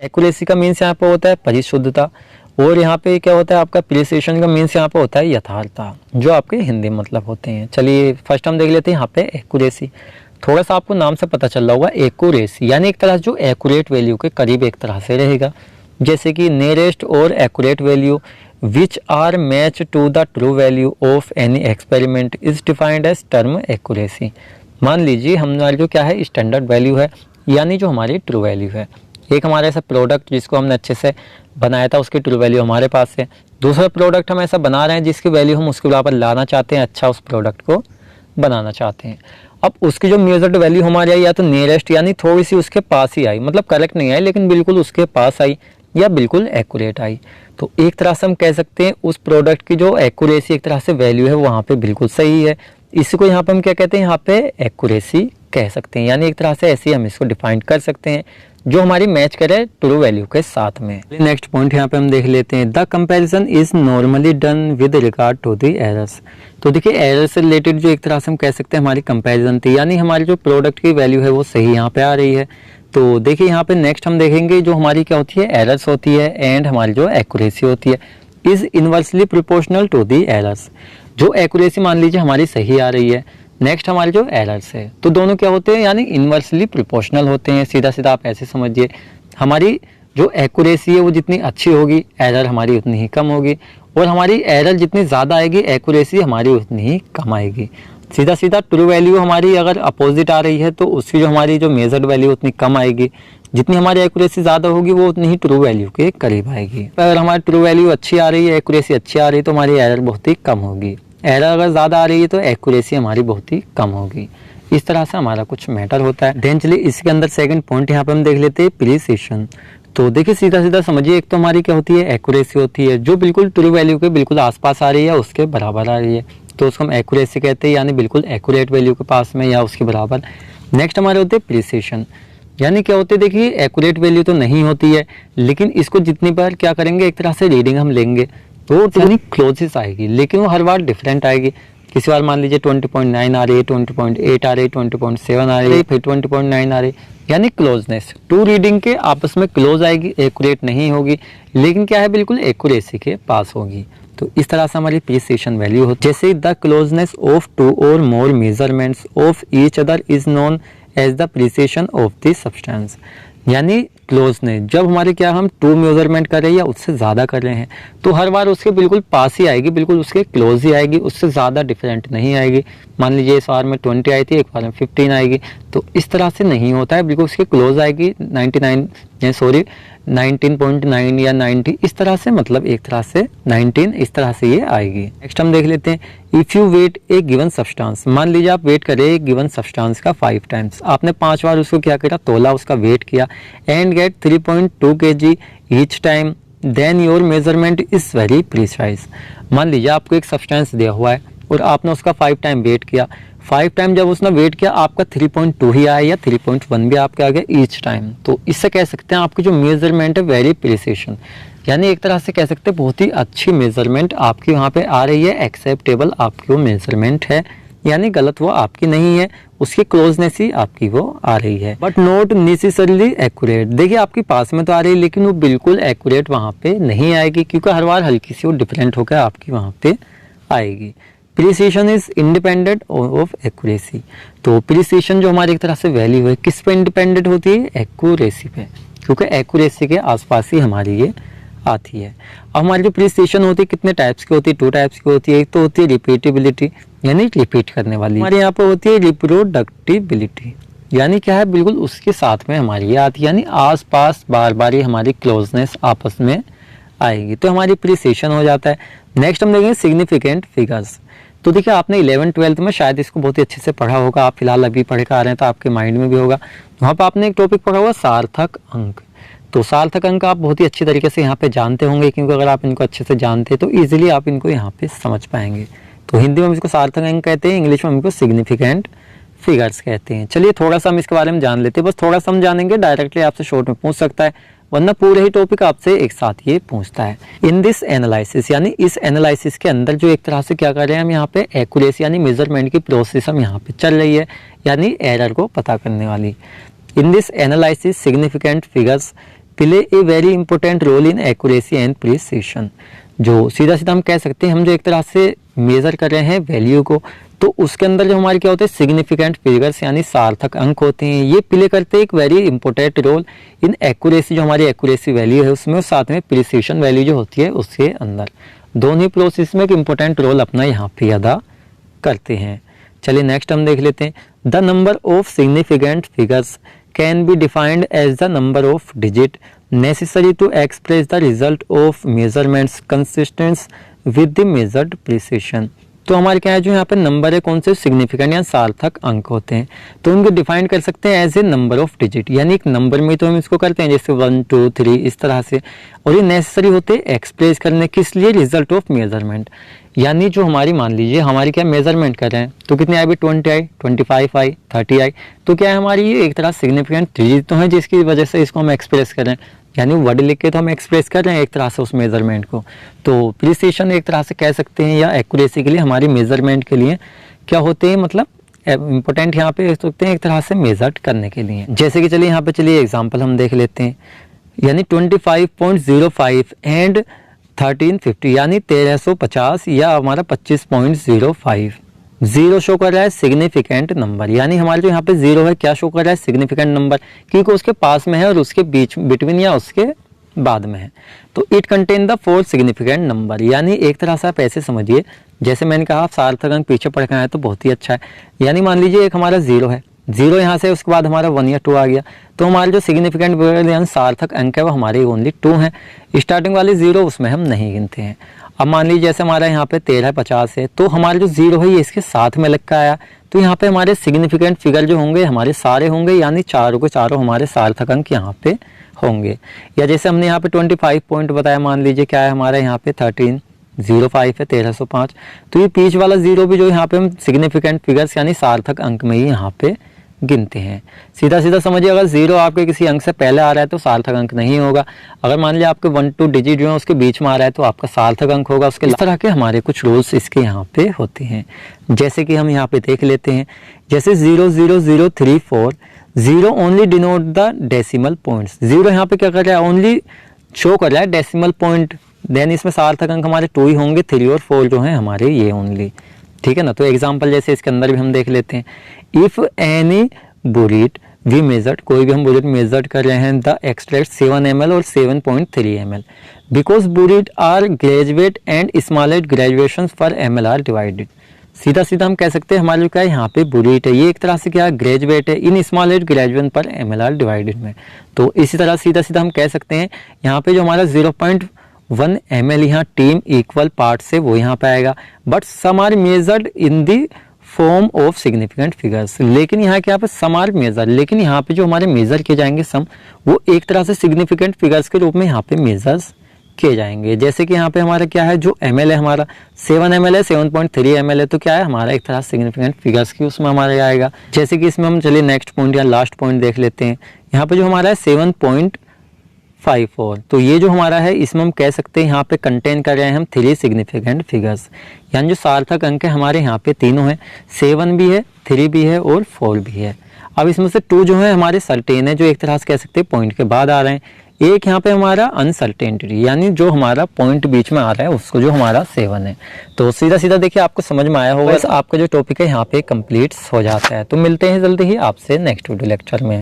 Accuracy का means यहाँ पे होता है परिशुद्धता, और यहाँ पे क्या होता है आपका प्रिसिशन का मीन्स यहाँ पे होता है यथार्थता, जो आपके हिंदी मतलब होते हैं। चलिए फर्स्ट हम देख लेते हैं यहाँ पे एक्यूरेसी। थोड़ा सा आपको नाम से पता चल रहा होगा एक्यूरेसी, यानी एक तरह जो एक्यूरेट वैल्यू के करीब एक तरह से रहेगा, जैसे कि नियरेस्ट और accurate value which are match to the true value of any experiment is defined as term accuracy. मान लीजिए हमारी जो क्या है स्टैंडर्ड वैल्यू है, यानी जो हमारी ट्रू वैल्यू है। एक हमारा ऐसा प्रोडक्ट जिसको हमने अच्छे से बनाया था उसकी ट्रू वैल्यू हमारे पास है, दूसरा प्रोडक्ट हम ऐसा बना रहे हैं जिसकी वैल्यू हम उसके बराबर लाना चाहते हैं, अच्छा उस प्रोडक्ट को बनाना चाहते हैं। अब उसकी जो मेजर्ड वैल्यू हमारी आई या तो नियरेस्ट यानी थोड़ी सी उसके पास ही आई, मतलब करेक्ट नहीं आई लेकिन बिल्कुल उसके पास आई, या बिल्कुल एक्यूरेट आई। तो एक तरह से हम कह सकते हैं उस प्रोडक्ट की जो एक्यूरेसी एक तरह से वैल्यू है वो वहाँ पे बिल्कुल सही है। इसी को यहाँ पे हम क्या कहते हैं, यहाँ पे एक्यूरेसी कह सकते हैं, यानी एक तरह से ऐसे ही हम इसको डिफाइन कर सकते हैं जो हमारी मैच करे ट्रू वैल्यू के साथ में। नेक्स्ट पॉइंट यहाँ पे हम देख लेते हैं, the comparison is normally done with regard to the errors. तो देखिए एरर से रिलेटेड जो एक तरह से हम कह सकते हैं हमारी कंपैरिजन थी, यानी हमारी जो प्रोडक्ट की वैल्यू है वो सही यहाँ पे आ रही है। तो देखिए यहाँ पे नेक्स्ट हम देखेंगे जो हमारी क्या होती है एरर्स होती है एंड हमारी जो एक्यूरेसी होती है is inversely proportional to the errors. जो एक्यूरेसी मान लीजिए हमारी सही आ रही है, नेक्स्ट हमारे जो एरर्स है, तो दोनों क्या होते हैं यानी इनवर्सली प्रोपोर्शनल होते हैं। सीधा सीधा आप ऐसे समझिए, हमारी जो एक्यूरेसी है वो जितनी अच्छी होगी एरर हमारी उतनी ही कम होगी, और हमारी एरर जितनी ज़्यादा आएगी एक्यूरेसी हमारी उतनी ही कम आएगी। सीधा सीधा ट्रू वैल्यू हमारी अगर अपोजिट आ रही है तो उसकी जो हमारी जो मेजर्ड वैल्यू उतनी कम आएगी, जितनी हमारी एक्यूरेसी ज़्यादा होगी वो उतनी ही ट्रू वैल्यू के करीब आएगी। अगर हमारी ट्रू वैल्यू अच्छी आ रही है एक्यूरेसी अच्छी आ रही है तो हमारी एरर बहुत ही कम होगी, एरर अगर ज़्यादा आ रही है तो एक्यूरेसी हमारी बहुत ही कम होगी। इस तरह से हमारा कुछ मैटर होता है। देन चलिए इसके अंदर सेकंड पॉइंट यहाँ पे हम देख लेते हैं प्रिसिशन। तो देखिए सीधा सीधा समझिए, एक तो हमारी क्या होती है एक्यूरेसी होती है जो बिल्कुल ट्रू वैल्यू के बिल्कुल आसपास आ रही है, उसके बराबर आ रही है, तो उसको हम एक्यूरेसी कहते हैं, यानी बिल्कुल एक्यूरेट वैल्यू के पास में या उसके बराबर। नेक्स्ट हमारे होते हैं प्रिसिशन, यानी क्या होते हैं देखिए एक्यूरेट वैल्यू तो नहीं होती है लेकिन इसको जितनी बार क्या करेंगे एक तरह से रीडिंग हम लेंगे तो यानी क्लोजेस आएगी, लेकिन वो हर बार डिफरेंट आएगी। किसी बार मान लीजिए 20.9 आ रही है, 20.8 आ रही है, 20.7 आ रही है, फिर 20.9 आ रही है, यानी क्लोजनेस टू रीडिंग के आपस में क्लोज आएगी, एक्यूरेट नहीं होगी लेकिन क्या है बिल्कुल एक्यूरेसी के पास होगी। तो इस तरह से हमारी प्रिसिशन वैल्यू होती है। जैसे द क्लोजनेस ऑफ टू और more measurements of each other is known as the precision of the substance, यानी क्लोजनेस जब हमारे क्या हम टू मेजरमेंट कर रहे हैं या उससे ज़्यादा कर रहे हैं तो हर बार उसके बिल्कुल पास ही आएगी, बिल्कुल उसके क्लोज ही आएगी, उससे ज़्यादा डिफरेंट नहीं आएगी। मान लीजिए इस बार में 20 आई थी, एक बार में 15 आएगी, तो इस तरह से नहीं होता है, बिल्कुल उसके क्लोज आएगी 19.9 या 90, इस तरह से, मतलब एक तरह से 19 इस तरह से ये आएगी। नेक्स्ट हम देख लेते हैं, if you weigh a given substance, मान लीजिए आप वेट करें एक गिवन सब्सटेंस का 5 टाइम्स, आपने 5 बार उसको क्या करा तोला, उसका वेट किया and get 3.2 kg each time, then your measurement is very precise. मान लीजिए आपको एक सब्सटेंस दिया हुआ है और आपने उसका 5 टाइम वेट किया, 5 टाइम जब उसने वेट किया आपका 3.2 ही आया या 3.1 भी आपके आ गया ईच टाइम, तो इससे कह सकते हैं आपकी जो मेजरमेंट है वेरी प्रिसिशन, यानी एक तरह से कह सकते हैं बहुत ही अच्छी मेजरमेंट आपकी वहाँ पे आ रही है, एक्सेप्टेबल आपकी वो मेजरमेंट है, यानी गलत वो आपकी नहीं है, उसकी क्लोजनेस ही आपकी वो आ रही है, बट नॉट नेसेसरली एक्यूरेट। देखिए आपके पास में तो आ रही है लेकिन वो बिल्कुल एक्यूरेट वहाँ पे नहीं आएगी, क्योंकि हर बार हल्की सी वो डिफरेंट होकर आपकी वहाँ पे आएगी। Precision is independent of accuracy, तो प्रिसिशन जो हमारी एक तरह से वैल्यू है किस पे इंडिपेंडेंट होती है, एक्यूरेसी पे, क्योंकि एक्यूरेसी के आसपास ही हमारी ये आती है। अब हमारी जो प्रिसिशन होती है कितने टाइप्स की होती है, 2 टाइप्स की होती है। एक तो होती है रिपीटेबिलिटी, यानी रिपीट करने वाली, हमारे यहाँ पे होती है रिप्रोडक्टिबिलिटी, यानी क्या है बिल्कुल उसके साथ में हमारी ये आती है, यानी आस पास बार बार ही हमारी क्लोजनेस आपस में आएगी, तो हमारी प्रिसिशन हो जाता है। नेक्स्ट हम देखेंगे सिग्निफिकेंट फिगर्स। तो देखिए आपने 11th-12th में शायद इसको बहुत ही अच्छे से पढ़ा होगा, आप फिलहाल अभी पढ़ कर आ रहे हैं तो आपके माइंड में भी होगा, वहाँ पर आपने एक टॉपिक पढ़ा होगा सार्थक अंक। तो सार्थक अंक आप बहुत ही अच्छी तरीके से यहाँ पे जानते होंगे, क्योंकि अगर आप इनको अच्छे से जानते हैं तो इजीली आप इनको यहाँ पे समझ पाएंगे। तो हिंदी में हम इसको सार्थक अंक कहते हैं, इंग्लिश में हम इसको सिग्निफिकेंट फिगर्स कहते हैं। चलिए थोड़ा सा हम इसके बारे में जान लेते हैं, बस थोड़ा सा हम जानेंगे, डायरेक्टली आपसे शॉर्ट में पूछ सकता है, वरना पूरे ही टॉपिक आपसे एक साथ ये पूछता है। इन दिस एनालिसिस, यानी इस एनालिसिस के अंदर जो एक तरह से क्या कर रहे हैं हम यहाँ पे एक्यूरेसी यानी मेजरमेंट की प्रोसेस हम यहाँ पे चल रही है, यानी एरर को पता करने वाली। In this analysis significant figures play a very important role in accuracy and precision. जो सीधा सीधा हम कह सकते हैं, हम जो एक तरह से मेज़र कर रहे हैं वैल्यू को, तो उसके अंदर जो हमारे क्या होते हैं सिग्निफिकेंट फिगर्स यानी सार्थक अंक होते हैं, ये प्ले करते हैं एक very important role in accuracy, जो हमारी एक्यूरेसी वैल्यू है उसमें, और साथ में प्रिसिशन वैल्यू जो होती है उसके अंदर। दोनों ही प्रोसेस में एक इंपॉर्टेंट रोल अपना यहाँ पे अदा करते हैं। चलिए नेक्स्ट हम देख लेते हैं। The number of significant figures can be defined as the number of digit necessary to express the result of measurements consistent with the measured precision. तो हमारे क्या है, जो यहाँ पे नंबर है कौन से सिग्निफिकेंट या सार्थक अंक होते हैं, तो उनको डिफाइन कर सकते हैं as a number of digit, यानी एक नंबर में तो हम इसको करते हैं जैसे 1 2 3 इस तरह से। और ये नेसेसरी होते हैं एक्सप्रेस करने किस लिए, रिजल्ट ऑफ मेजरमेंट, यानी जो हमारी मान लीजिए हमारी क्या मेजरमेंट कर रहे हैं, तो कितने आई भी 20 आई 25 आई 30 आई, तो क्या है हमारी ये एक तरह सिग्निफिकेंट डिजिट तो है जिसकी वजह से इसको हम एक्सप्रेस कर रहे हैं, यानी वर्ड लिख के तो हम एक्सप्रेस कर रहे हैं एक तरह से उस मेजरमेंट को। तो प्रिसिशन एक तरह से कह सकते हैं, या एक्यूरेसी के लिए हमारी मेजरमेंट के लिए क्या होते हैं, मतलब इंपॉर्टेंट यहाँ पे सकते हैं एक तरह से मेजर्ड करने के लिए। जैसे कि चलिए यहाँ पे चलिए एग्जांपल हम देख लेते हैं, यानी 25.05 एंड 1350 यानी 1350 या हमारा 25.05। जीरो शो कर रहा है सिग्निफिकेंट नंबर, यानी हमारे जो यहाँ पे जीरो है क्या शो कर रहा है, सिग्निफिकेंट नंबर, क्योंकि उसके पास में है और उसके बीच बिटवीन या उसके बाद में है। तो it contain the 4 significant number, यानी एक तरह से आप ऐसे समझिए, जैसे मैंने कहा आप सार्थक अंक पीछे पढ़ के आए तो बहुत ही अच्छा है। यानी मान लीजिए एक हमारा जीरो है, जीरो यहाँ से उसके बाद हमारा 1 या 2 आ गया, तो हमारे जो सिग्निफिकेंट यानी सार्थक अंक है वो हमारे ओनली 2 हैं। स्टार्टिंग वाले जीरो उसमें हम नहीं गिनते हैं। अब मान लीजिए जैसे हमारा यहाँ पे 1350 है, तो हमारे जो जीरो है ये इसके साथ में लग कर आया, तो यहाँ पे हमारे सिग्निफिकेंट फिगर जो होंगे हमारे सारे होंगे, यानी चारों के चारों हमारे सार्थक अंक यहाँ पे होंगे। या जैसे हमने यहाँ पे 25 पॉइंट बताया, मान लीजिए क्या है हमारा यहाँ पे 1305 है 1305, तो ये बीच वाला जीरो भी जो यहाँ पे हम सिग्निफिकेंट फिगर्स यानी सार्थक अंक में ही यहाँ पे गिनते हैं। सीधा सीधा समझिए, अगर जीरो आपके किसी अंक से पहले आ रहा है तो सार्थक अंक नहीं होगा। अगर मान लिया आपके 1 2 डिजिट जो है उसके बीच में आ रहा है तो आपका सार्थक अंक होगा। उसके इस तरह के हमारे कुछ रूल्स इसके यहाँ पे होते हैं, जैसे कि हम यहाँ पे देख लेते हैं। जैसे 00034 zero only denote the decimal points, zero यहाँ पे क्या कर रहा है, ओनली शो कर रहा है डेसिमल पॉइंट, देन इसमें सार्थक अंक हमारे 2 ही होंगे, 3 और 4 जो है हमारे ये ओनली, ठीक है ना। तो एग्जांपल जैसे इसके अंदर भी हम देख लेते हैं। If any bullet we measured, कोई भी हम बुलेट मेजर्ड कर रहे हैं, द एक्सट्रैक्ट 7 ml और 7.3 ml because bullet are graduate and smallest graduation पर ml आर डिवाइडेड। सीधा सीधा हम कह सकते हैं हमारे जो क्या है यहाँ पे बुलेट है ये एक तरह से क्या ग्रेजुएट है इन स्मॉलेट ग्रेजुएशन पर ml आर डिवाइडेड में। तो इसी तरह सीधा सीधा हम कह सकते हैं यहाँ पे जो हमारा 0.1 ml यहाँ टीम इक्वल पार्ट से वो यहाँ पे आएगा, but some are measured in the form of significant figures, लेकिन यहाँ के यहाँ पे सम आर मेजर, लेकिन यहाँ पे जो हमारे मेजर किए जाएंगे सम, वो एक तरह से सिग्निफिकेंट फिगर्स के रूप में यहाँ पे मेजर्स किए जाएंगे। जैसे कि यहाँ पे हमारा क्या है, जो ml है हमारा 7 ml है, 7.3 ml है, तो क्या है हमारा एक तरह सिग्निफिकेंट फिगर्स की उसमें हमारा आएगा। जैसे कि इसमें हम चलिए नेक्स्ट पॉइंट या लास्ट पॉइंट देख लेते हैं। यहाँ पे जो हमारा है 7.54, तो ये जो हमारा है इसमें हम कह सकते हैं यहाँ पे कंटेन कर रहे हैं हम 3 सिग्निफिकेंट फिगर्स, यानी जो सार्थक अंक है हमारे यहाँ पे तीनों हैं, 7 भी है, 3 भी है और 4 भी है। अब इसमें से 2 जो है हमारे सर्टेन है, जो एक तरह से कह सकते हैं पॉइंट के बाद आ रहे हैं। एक यहाँ पे हमारा अनसर्टेनिटी, यानी जो हमारा पॉइंट बीच में आ रहा है उसको जो हमारा 7 है। तो सीधा सीधा देखिए आपको समझ में आया होगा, आपका जो टॉपिक है यहाँ पे कंप्लीट हो जाता है। तो मिलते हैं जल्दी ही आपसे नेक्स्ट वीडियो लेक्चर में।